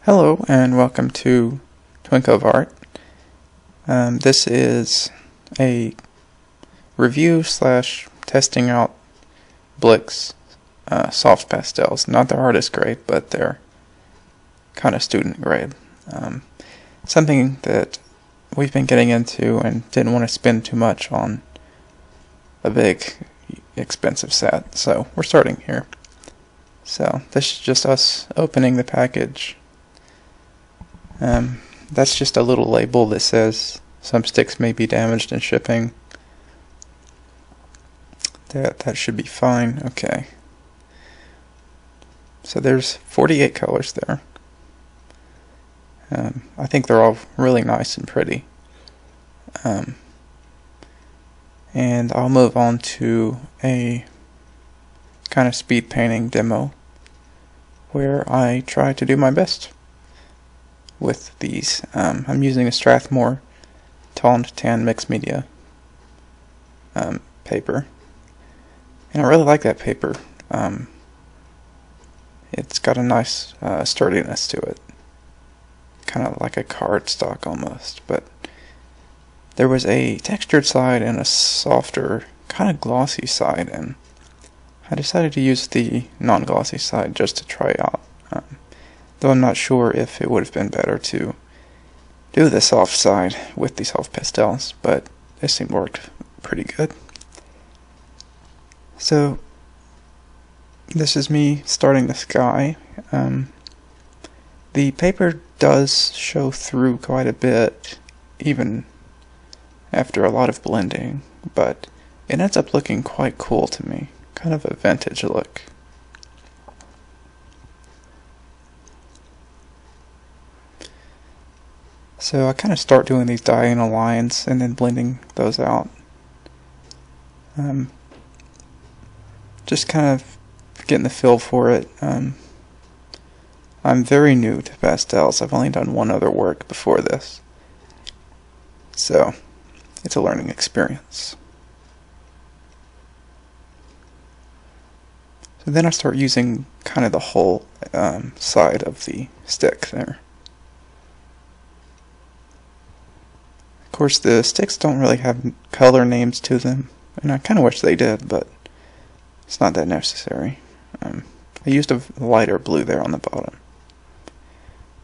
Hello and welcome to Twinkle of Art. This is a review slash testing out Blick's soft pastels. Not their artist grade, but they're kind of student grade. Something that we've been getting into and didn't want to spend too much on a big expensive set, so we're starting here. So this is just us opening the package. That's just a little label that says some sticks may be damaged in shipping. That should be fine. Okay. So there's 48 colors there. I think they're all really nice and pretty. And I'll move on to a kind of speed painting demo where I try to do my best with these. I'm using a Strathmore toned tan mixed media paper, and I really like that paper. It's got a nice sturdiness to it, kind of like a cardstock almost, but there was a textured side and a softer, kind of glossy side, and I decided to use the non-glossy side just to try out. Though I'm not sure if it would have been better to do the soft side with the soft pastels, but it seemed worked pretty good. So this is me starting the sky. The paper does show through quite a bit, even after a lot of blending, but it ends up looking quite cool to me, kind of a vintage look. So I kind of start doing these diagonal lines and then blending those out. Just kind of getting the feel for it. I'm very new to pastels. I've only done one other work before this, so it's a learning experience. So then I start using kind of the whole side of the stick there. Of course, the sticks don't really have color names to them, and I kind of wish they did, but it's not that necessary. I used a lighter blue there on the bottom.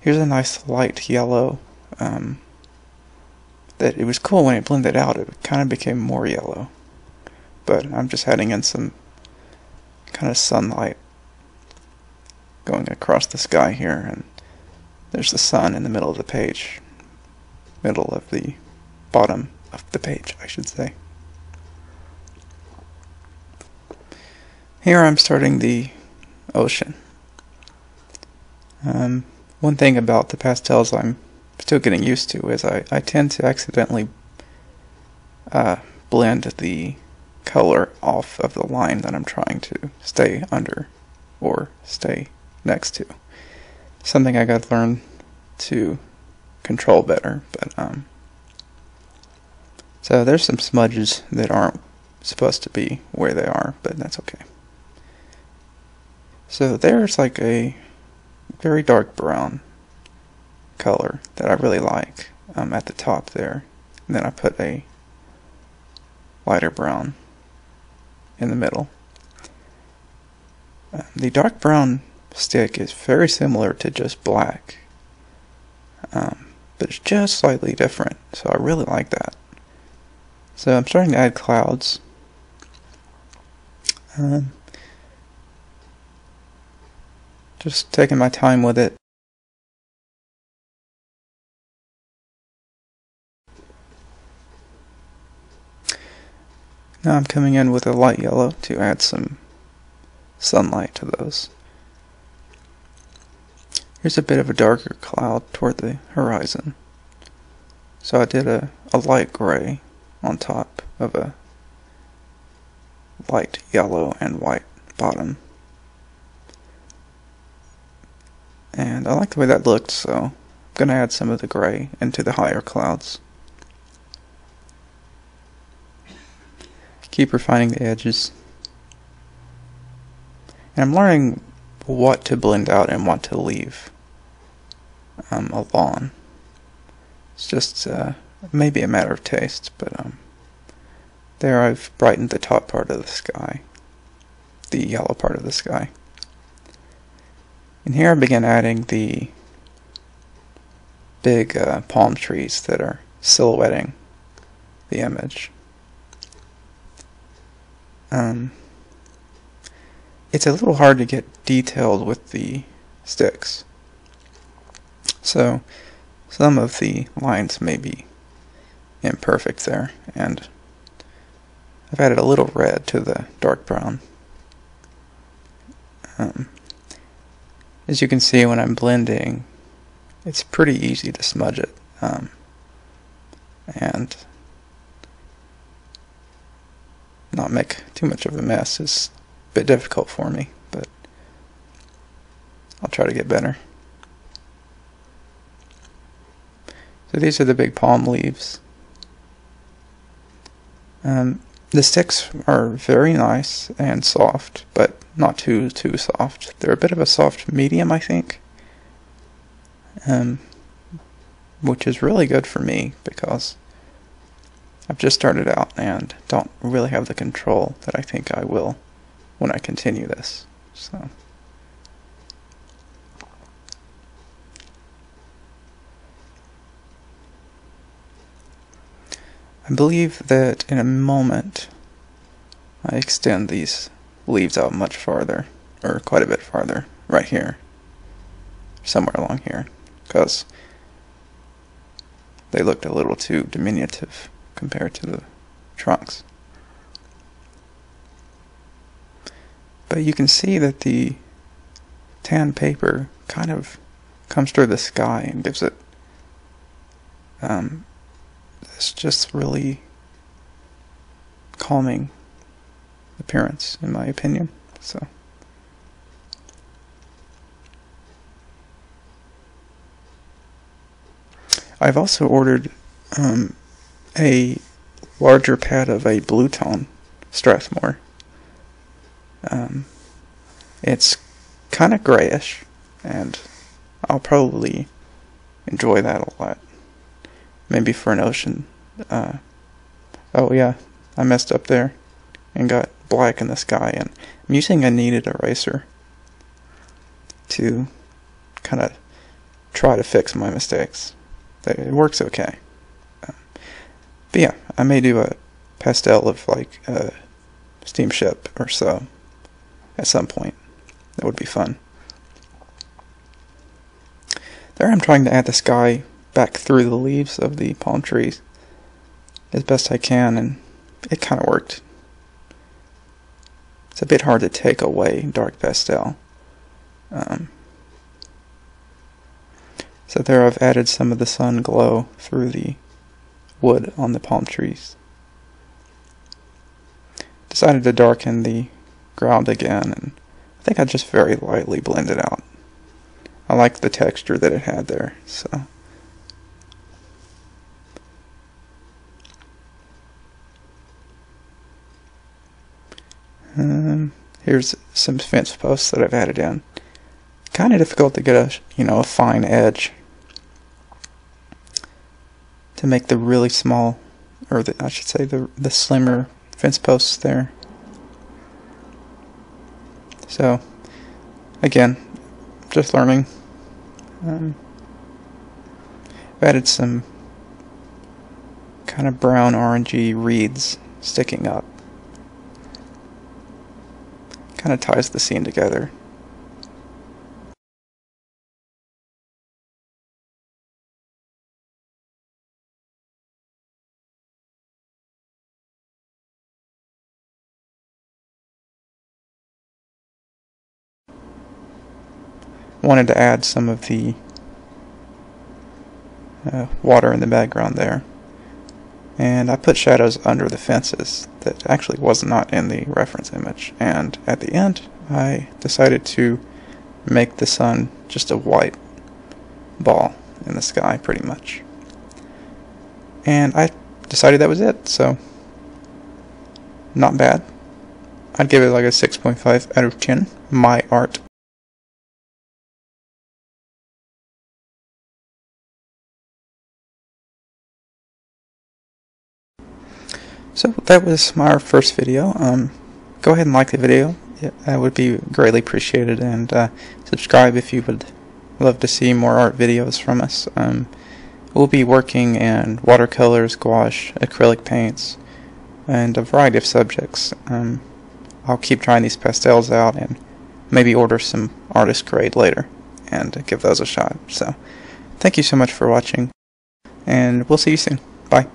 Here's a nice light yellow. That it was cool when it blended out, it kind of became more yellow. But I'm just adding in some kind of sunlight going across the sky here, and there's the sun in the middle of the page. Middle of the bottom of the page, I should say. Here I'm starting the ocean. One thing about the pastels I'm still getting used to is I tend to accidentally blend the color off of the line that I'm trying to stay under or stay next to. Something I got to learn to control better, but so there's some smudges that aren't supposed to be where they are, but that's okay. So there's like a very dark brown color that I really like at the top there, and then I put a lighter brown in the middle. The dark brown stick is very similar to just black, but it's just slightly different, so I really like that. So I'm starting to add clouds. Just taking my time with it. Now I'm coming in with a light yellow to add some sunlight to those. Here's a bit of a darker cloud toward the horizon. So I did a light gray on top of a light yellow and white bottom. And I like the way that looked, so I'm going to add some of the gray into the higher clouds. Keep refining the edges. And I'm learning what to blend out and what to leave. a lawn. It's just maybe a matter of taste, but there I've brightened the top part of the sky, the yellow part of the sky. And here I begin adding the big palm trees that are silhouetting the image. It's a little hard to get detailed with the sticks, so some of the lines may be imperfect there, and I've added a little red to the dark brown. As you can see, when I'm blending, it's pretty easy to smudge it, and not make too much of a mess is a bit difficult for me, but I'll try to get better. So these are the big palm leaves. The sticks are very nice and soft, but not too soft. They're a bit of a soft medium, I think, which is really good for me because I've just started out and don't really have the control that I think I will when I continue this. So I believe that in a moment I extend these leaves out much farther, or quite a bit farther, right here, somewhere along here, because they looked a little too diminutive compared to the trunks. But you can see that the tan paper kind of comes through the sky and gives it this just really calming appearance, in my opinion. So I've also ordered a larger pad of a blue tone Strathmore. It's kind of grayish, and I'll probably enjoy that a lot. Maybe for an ocean. Oh yeah, I messed up there and got black in the sky, and I'm using a kneaded eraser to kind of try to fix my mistakes. It works okay. But yeah, I may do a pastel of like a steamship or so at some point. That would be fun. There I'm trying to add the sky back through the leaves of the palm trees as best I can, and it kind of worked. It's a bit hard to take away dark pastel. So there I've added some of the sun glow through the wood on the palm trees. Decided to darken the ground again, and I think I just very lightly blended out. I liked the texture that it had there, so. Here's some fence posts that I've added in. Kind of difficult to get a fine edge to make the really small, or I should say the slimmer fence posts there. So again, just learning. I've added some kind of brown orangey reeds sticking up. Kind of ties the scene together. Wanted to add some of the water in the background there, and I put shadows under the fences that actually was not in the reference image, and at the end I decided to make the sun just a white ball in the sky pretty much, and I decided that was it. So not bad. I'd give it like a 6.5 out of 10. My art. So that was our first video. Go ahead and like the video. That would be greatly appreciated, and subscribe if you would love to see more art videos from us. We'll be working in watercolors, gouache, acrylic paints, and a variety of subjects. I'll keep trying these pastels out and maybe order some artist grade later and give those a shot. So thank you so much for watching, and we'll see you soon. Bye.